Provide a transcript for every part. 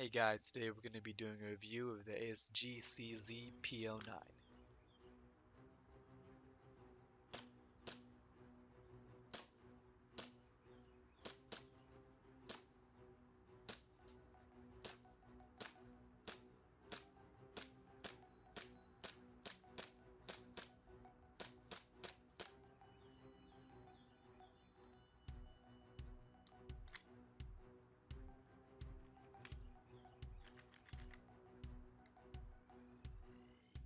Hey guys, today we're going to be doing a review of the ASG CZ P09.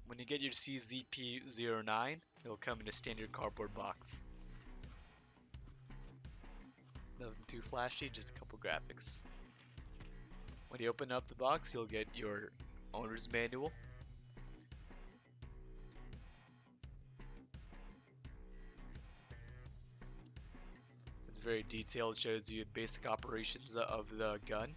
When you get your CZ P09, it'll come in a standard cardboard box. Nothing too flashy, just a couple graphics. When you open up the box, you'll get your owner's manual. It's very detailed, shows you basic operations of the gun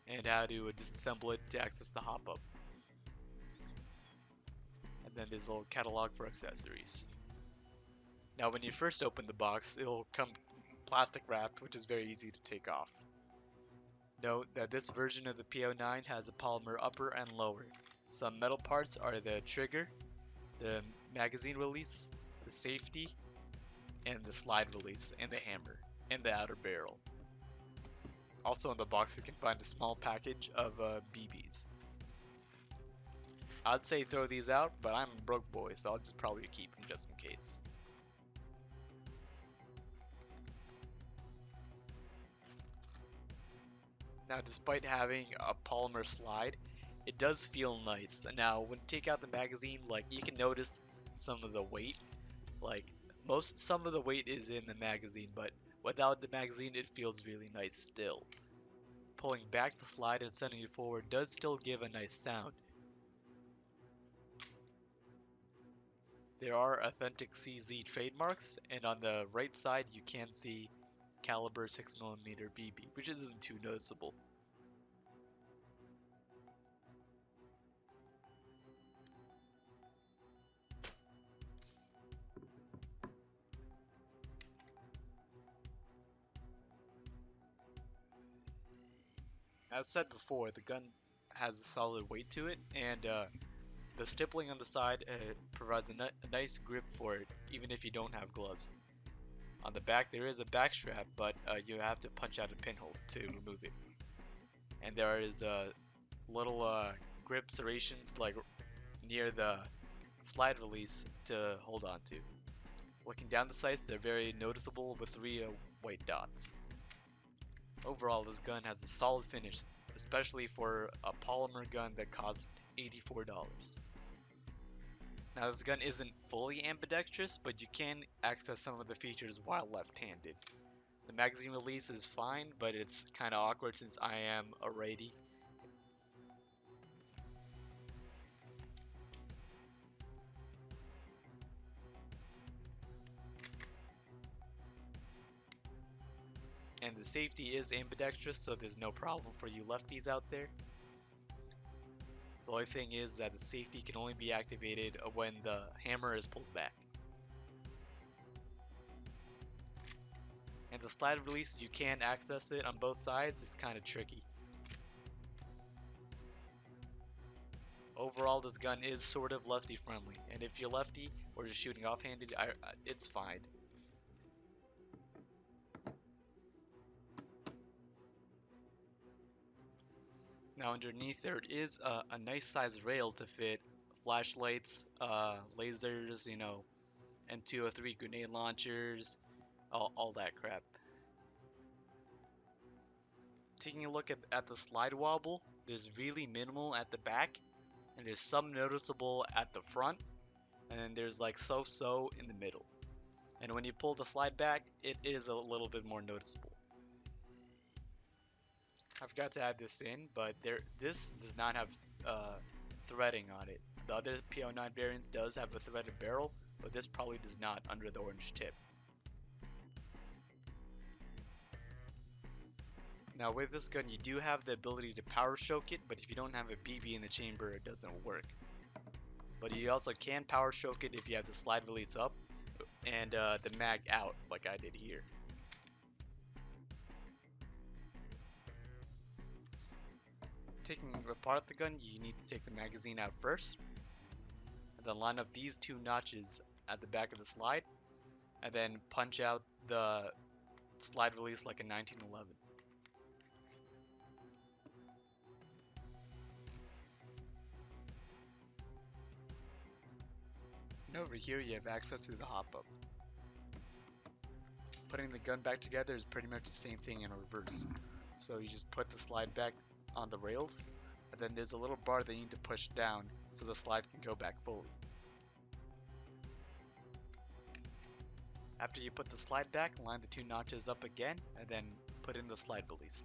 and how to disassemble it to access the hop-up. And then there's a little catalog for accessories. Now when you first open the box, it'll come plastic wrapped, which is very easy to take off. Note that this version of the PO9 has a polymer upper and lower. Some metal parts are the trigger, the magazine release, the safety, and the slide release, and the hammer, and the outer barrel. Also in the box you can find a small package of BBs. I'd say throw these out, but I'm a broke boy, so I'll just probably keep them just in case. Now, despite having a polymer slide, it does feel nice. Now, when you take out the magazine, like you can notice some of the weight. Like some of the weight is in the magazine, but without the magazine, it feels really nice still. Pulling back the slide and sending it forward does still give a nice sound. There are authentic CZ trademarks, and on the right side you can see caliber 6mm BB, which isn't too noticeable. As said before, the gun has a solid weight to it, and the stippling on the side provides a nice grip for it, even if you don't have gloves. On the back there is a back strap, but you have to punch out a pinhole to remove it. And there is little grip serrations like near the slide release to hold on to. Looking down the sights, they're very noticeable with three white dots. Overall, this gun has a solid finish, especially for a polymer gun that costs $84. Now, this gun isn't fully ambidextrous, but you can access some of the features while left-handed. The magazine release is fine, but it's kind of awkward since I am a righty. And the safety is ambidextrous, so there's no problem for you lefties out there. The only thing is that the safety can only be activated when the hammer is pulled back. And the slide release, you can access it on both sides, it's kind of tricky. Overall, this gun is sort of lefty friendly, and if you're lefty or just shooting offhanded, it's fine. Now underneath there is a nice size rail to fit flashlights, lasers, M203 grenade launchers, all that crap. Taking a look at the slide wobble, there's really minimal at the back, and there's some noticeable at the front, and then there's like so in the middle. And when you pull the slide back, it is a little bit more noticeable. I forgot to add this in, but this does not have threading on it. The other PO9 variants does have a threaded barrel, but this probably does not under the orange tip. Now with this gun you do have the ability to power stroke it, but if you don't have a BB in the chamber it doesn't work. But you also can power stroke it if you have the slide release up and the mag out like I did here. taking apart the gun, you need to take the magazine out first, and then line up these two notches at the back of the slide, and then punch out the slide release like a 1911. And over here you have access to the hop-up. Putting the gun back together is pretty much the same thing in reverse. So you just put the slide back on the rails, and then there's a little bar that you need to push down so the slide can go back fully. After you put the slide back, line the two notches up again, and then put in the slide release.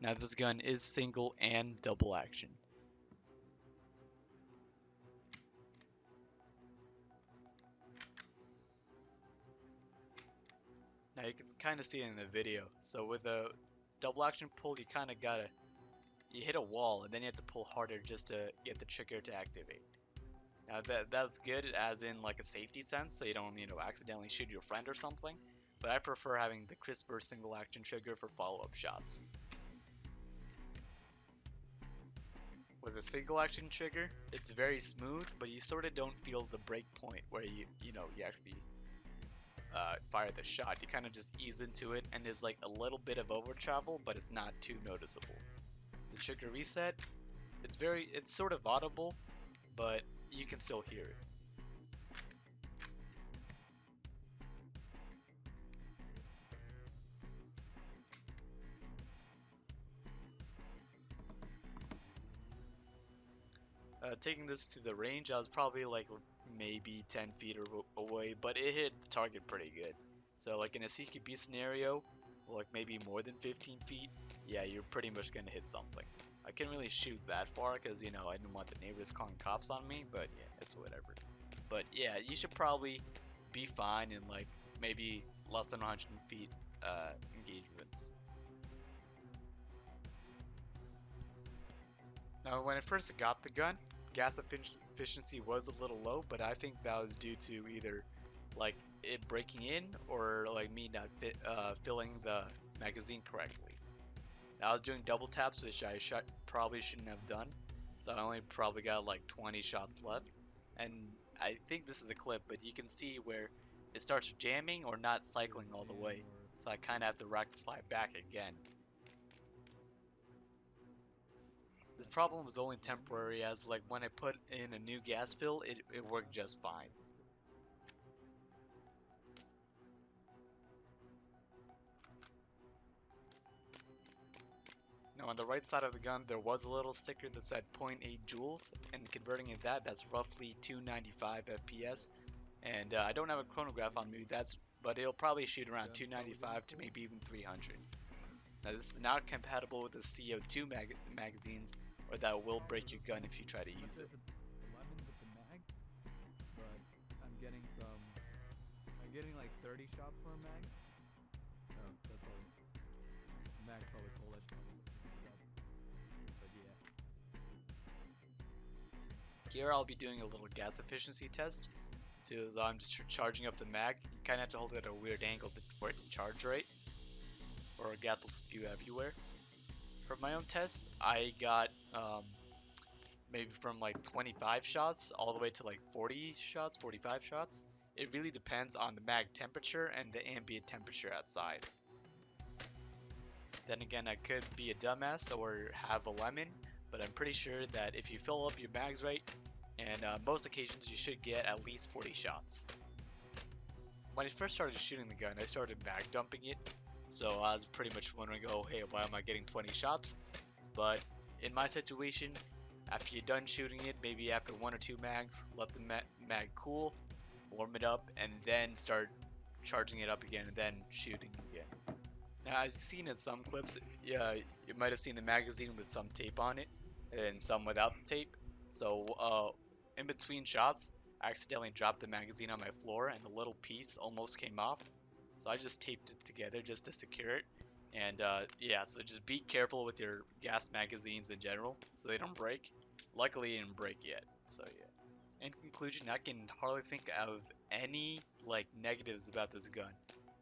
Now this gun is single and double action. Now you can kind of see it in the video. So with a double action pull, you hit a wall and then you have to pull harder just to get the trigger to activate. Now that's good as in like a safety sense, so you don't accidentally shoot your friend or something. But I prefer having the crisper single action trigger for follow-up shots. With a single action trigger, it's very smooth, but you sort of don't feel the break point where you actually fire the shot. You kind of just ease into it, and there's like a little bit of over travel, but it's not too noticeable. The trigger reset, it's sort of audible, but you can still hear it. Taking this to the range, I was probably like maybe 10 feet away, but it hit the target pretty good. So like in a CQB scenario, like maybe more than 15 feet, yeah, you're pretty much gonna hit something. I couldn't really shoot that far because, I didn't want the neighbors calling cops on me, but yeah, it's whatever. But yeah, you should probably be fine in like maybe less than 100 feet engagements. Now, when I first got the gun, gas efficiency was a little low, but I think that was due to either like it breaking in or like me not filling the magazine correctly. Now, I was doing double taps, which I probably shouldn't have done, so I only probably got like 20 shots left. And I think this is a clip, but you can see where it starts jamming or not cycling all the way, so I kind of have to rack the slide back again. This problem was only temporary, as like when I put in a new gas fill, it worked just fine. Now on the right side of the gun there was a little sticker that said 0.8 joules, and converting it that's roughly 295 FPS. And I don't have a chronograph on me, but it'll probably shoot around 295 to maybe even 300. Now this is not compatible with the CO2 magazines, or that will break your gun if you try to use it. I'm getting like 30 shots for a mag. Oh, that's probably mag probably pull that shot. But yeah. Here I'll be doing a little gas efficiency test. So I'm just charging up the mag. You kind of have to hold it at a weird angle for it to charge right, or gas will spew everywhere. For my own test, I got maybe from like 25 shots all the way to like 40 shots, 45 shots. It really depends on the mag temperature and the ambient temperature outside. Then again, I could be a dumbass or have a lemon, but I'm pretty sure that if you fill up your mags right, and most occasions you should get at least 40 shots. When I first started shooting the gun, I started mag dumping it, so I was pretty much wondering, oh hey, why am I getting 20 shots? But in my situation, after you're done shooting it, maybe after 1 or 2 mags, let the mag cool, warm it up, and then start charging it up again and then shooting again. Now I've seen in some clips, yeah, you might have seen the magazine with some tape on it and some without the tape. So in between shots, I accidentally dropped the magazine on my floor and a little piece almost came off. So I just taped it together just to secure it. And yeah, so just be careful with your gas magazines in general so they don't break. Luckily, it didn't break yet. So yeah. In conclusion, I can hardly think of any like negatives about this gun.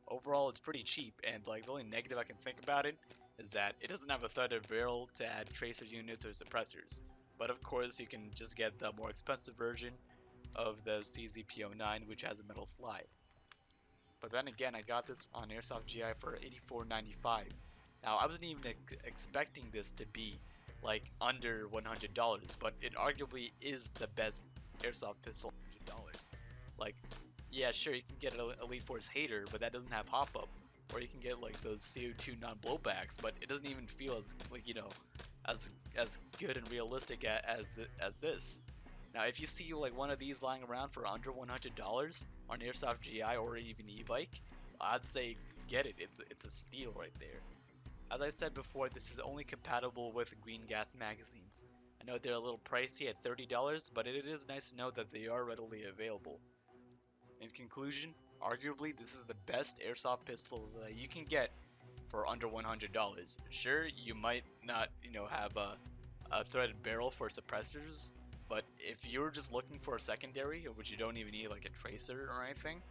Overall, it's pretty cheap, and like the only negative I can think about it is that it doesn't have a threaded barrel to add tracer units or suppressors. But of course, you can just get the more expensive version of the CZ P09, which has a metal slide. But then again, I got this on Airsoft GI for $84.95. Now, I wasn't even expecting this to be like under $100, but it arguably is the best Airsoft pistol at $100. Like, yeah, sure, you can get an Elite Force Hater, but that doesn't have hop up. Or you can get like those CO2 non-blowbacks, but it doesn't even feel as like as good and realistic as this. Now, if you see like one of these lying around for under $100 on Airsoft GI or even e-bike, I'd say get it. It's a steal right there. As I said before, this is only compatible with green gas magazines. I know they're a little pricey at $30, but it is nice to know that they are readily available. In conclusion, arguably this is the best airsoft pistol that you can get for under $100. Sure, you might not, have a threaded barrel for suppressors, but if you're just looking for a secondary, which you don't even need like a tracer or anything,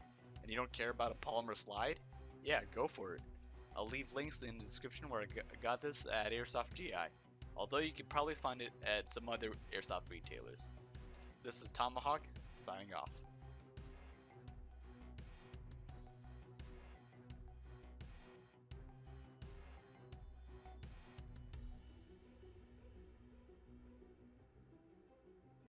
and you don't care about a polymer slide, yeah, go for it. I'll leave links in the description where I got this at Airsoft GI, although you could probably find it at some other Airsoft retailers. This is Tomahawk, signing off.